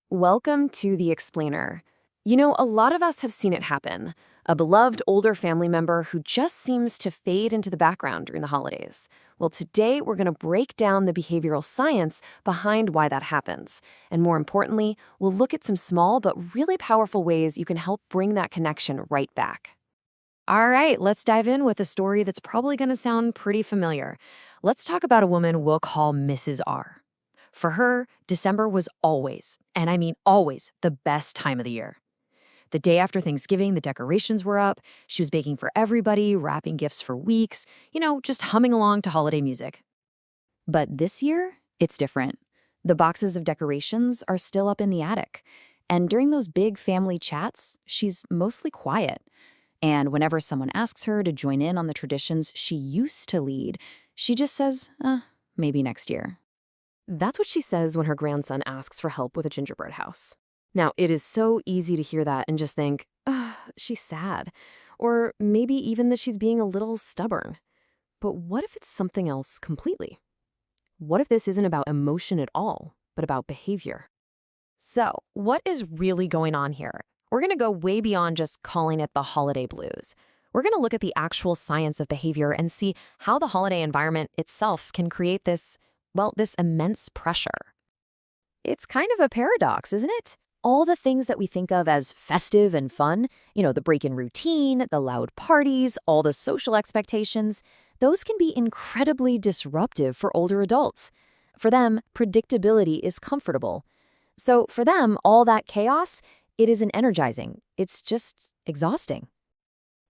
Welcome to The Explainer. A lot of us have seen it happen. A beloved older family member who just seems to fade into the background during the holidays. Well, today we're going to break down the behavioral science behind why that happens. And more importantly, we'll look at some small but really powerful ways you can help bring that connection right back. All right, let's dive in with a story that's probably going to sound pretty familiar. Let's talk about a woman we'll call Mrs. R. For her, December was always, and I mean always, the best time of the year. The day after Thanksgiving, the decorations were up. She was baking for everybody, wrapping gifts for weeks, just humming along to holiday music. But this year, it's different. The boxes of decorations are still up in the attic. And during those big family chats, she's mostly quiet. And whenever someone asks her to join in on the traditions she used to lead, she just says, maybe next year. That's what she says when her grandson asks for help with a gingerbread house. Now, it is so easy to hear that and just think, she's sad. Or maybe even that she's being a little stubborn. But what if it's something else completely? What if this isn't about emotion at all, but about behavior? So, what is really going on here? We're going to go way beyond just calling it the holiday blues. We're going to look at the actual science of behavior and see how the holiday environment itself can create this immense pressure. It's kind of a paradox, isn't it? All the things that we think of as festive and fun, the break in routine, the loud parties, all the social expectations, those can be incredibly disruptive for older adults. For them, predictability is comfortable. So for them, all that chaos, it isn't energizing. It's just exhausting.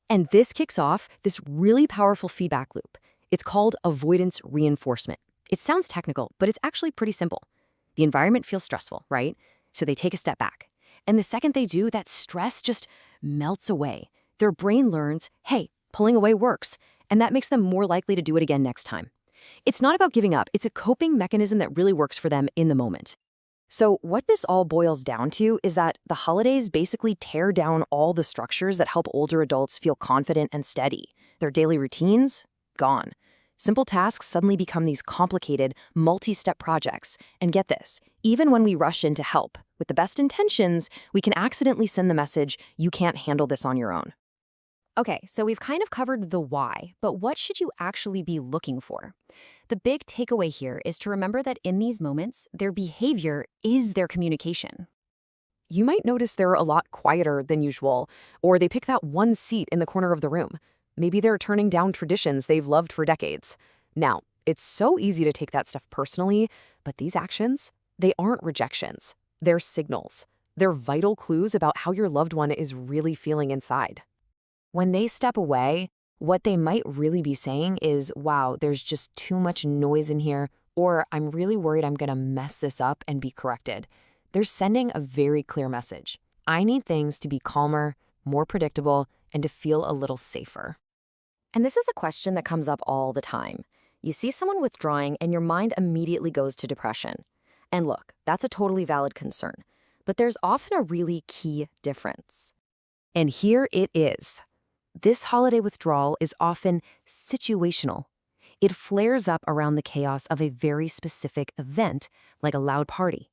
And this kicks off this really powerful feedback loop. It's called avoidance reinforcement. It sounds technical, but it's actually pretty simple. The environment feels stressful, right? So they take a step back. And the second they do, that stress just melts away. Their brain learns, hey, pulling away works, and that makes them more likely to do it again next time. It's not about giving up. It's a coping mechanism that really works for them in the moment. So what this all boils down to is that the holidays basically tear down all the structures that help older adults feel confident and steady. Their daily routines, gone. Simple tasks suddenly become these complicated, multi-step projects. And get this, even when we rush in to help, with the best intentions, we can accidentally send the message, you can't handle this on your own. Okay, so we've kind of covered the why, but what should you actually be looking for? The big takeaway here is to remember that in these moments, their behavior is their communication. You might notice they're a lot quieter than usual, or they pick that one seat in the corner of the room. Maybe they're turning down traditions they've loved for decades. Now, it's so easy to take that stuff personally, but these actions, they aren't rejections. They're signals. They're vital clues about how your loved one is really feeling inside. When they step away, what they might really be saying is, wow, there's just too much noise in here, or I'm really worried I'm going to mess this up and be corrected. They're sending a very clear message. I need things to be calmer, more predictable, and to feel a little safer. And this is a question that comes up all the time. You see someone withdrawing and your mind immediately goes to depression. And look, that's a totally valid concern. But there's often a really key difference. And here it is. This holiday withdrawal is often situational. It flares up around the chaos of a very specific event, like a loud party.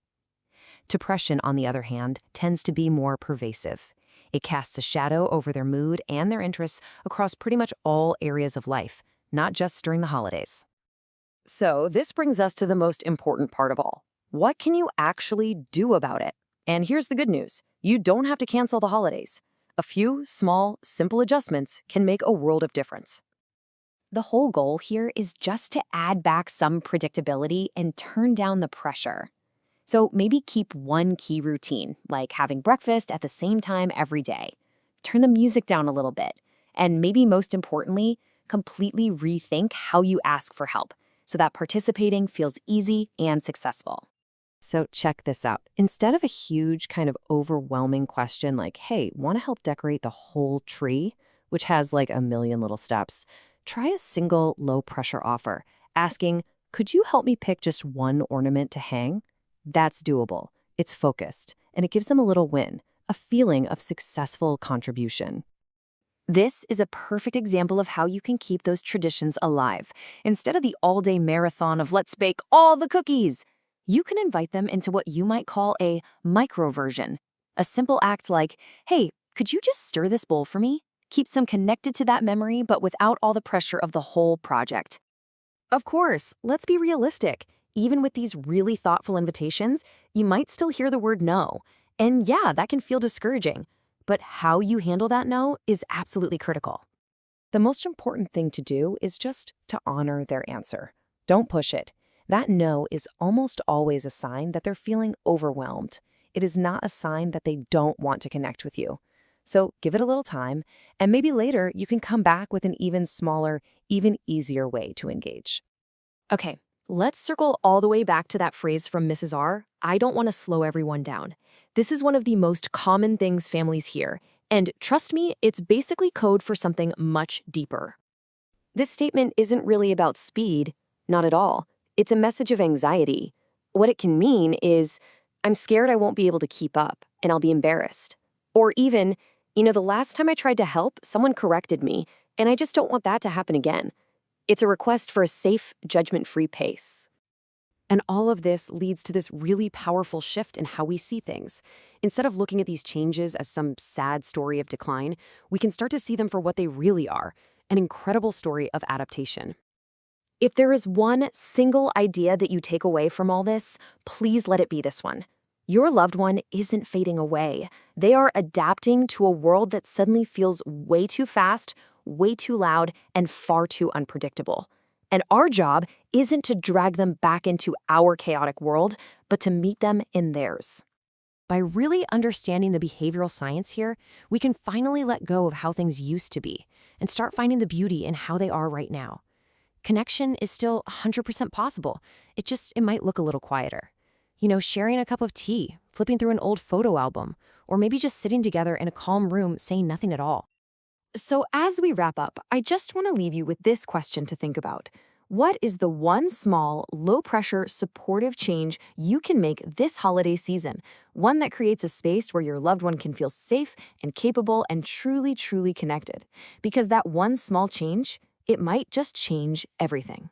Depression, on the other hand, tends to be more pervasive. It casts a shadow over their mood and their interests across pretty much all areas of life, not just during the holidays. So this brings us to the most important part of all. What can you actually do about it? And here's the good news. You don't have to cancel the holidays. A few small, simple adjustments can make a world of difference. The whole goal here is just to add back some predictability and turn down the pressure. So maybe keep one key routine, like having breakfast at the same time every day. Turn the music down a little bit. And maybe most importantly, completely rethink how you ask for help so that participating feels easy and successful. So check this out. Instead of a huge kind of overwhelming question like, hey, want to help decorate the whole tree, which has like a million little steps, try a single low-pressure offer, asking, could you help me pick just one ornament to hang? That's doable. It's focused, and it gives them a little win, a feeling of successful contribution. This is a perfect example of how you can keep those traditions alive, instead of the all-day marathon of let's bake all the cookies. You can invite them into what you might call a microversion. A simple act like, hey, could you just stir this bowl for me? Keeps them connected to that memory, but without all the pressure of the whole project. Of course, let's be realistic. Even with these really thoughtful invitations, you might still hear the word no. And yeah, that can feel discouraging. But how you handle that no is absolutely critical. The most important thing to do is just to honor their answer. Don't push it. That no is almost always a sign that they're feeling overwhelmed. It is not a sign that they don't want to connect with you. So give it a little time, and maybe later you can come back with an even smaller, even easier way to engage. Okay, let's circle all the way back to that phrase from Mrs. R. I don't want to slow everyone down. This is one of the most common things families hear, and trust me, it's basically code for something much deeper. This statement isn't really about speed, not at all. It's a message of anxiety. What it can mean is, I'm scared I won't be able to keep up, and I'll be embarrassed. Or even, the last time I tried to help, someone corrected me, and I just don't want that to happen again. It's a request for a safe, judgment-free pace. And all of this leads to this really powerful shift in how we see things. Instead of looking at these changes as some sad story of decline, we can start to see them for what they really are, an incredible story of adaptation. If there is one single idea that you take away from all this, please let it be this one. Your loved one isn't fading away. They are adapting to a world that suddenly feels way too fast, way too loud, and far too unpredictable. And our job isn't to drag them back into our chaotic world, but to meet them in theirs. By really understanding the behavioral science here, we can finally let go of how things used to be and start finding the beauty in how they are right now. Connection is still 100% possible. It might look a little quieter. Sharing a cup of tea, flipping through an old photo album, or maybe just sitting together in a calm room saying nothing at all. So as we wrap up, I just want to leave you with this question to think about. What is the one small, low-pressure, supportive change you can make this holiday season? One that creates a space where your loved one can feel safe and capable and truly, truly connected. Because that one small change, it might just change everything.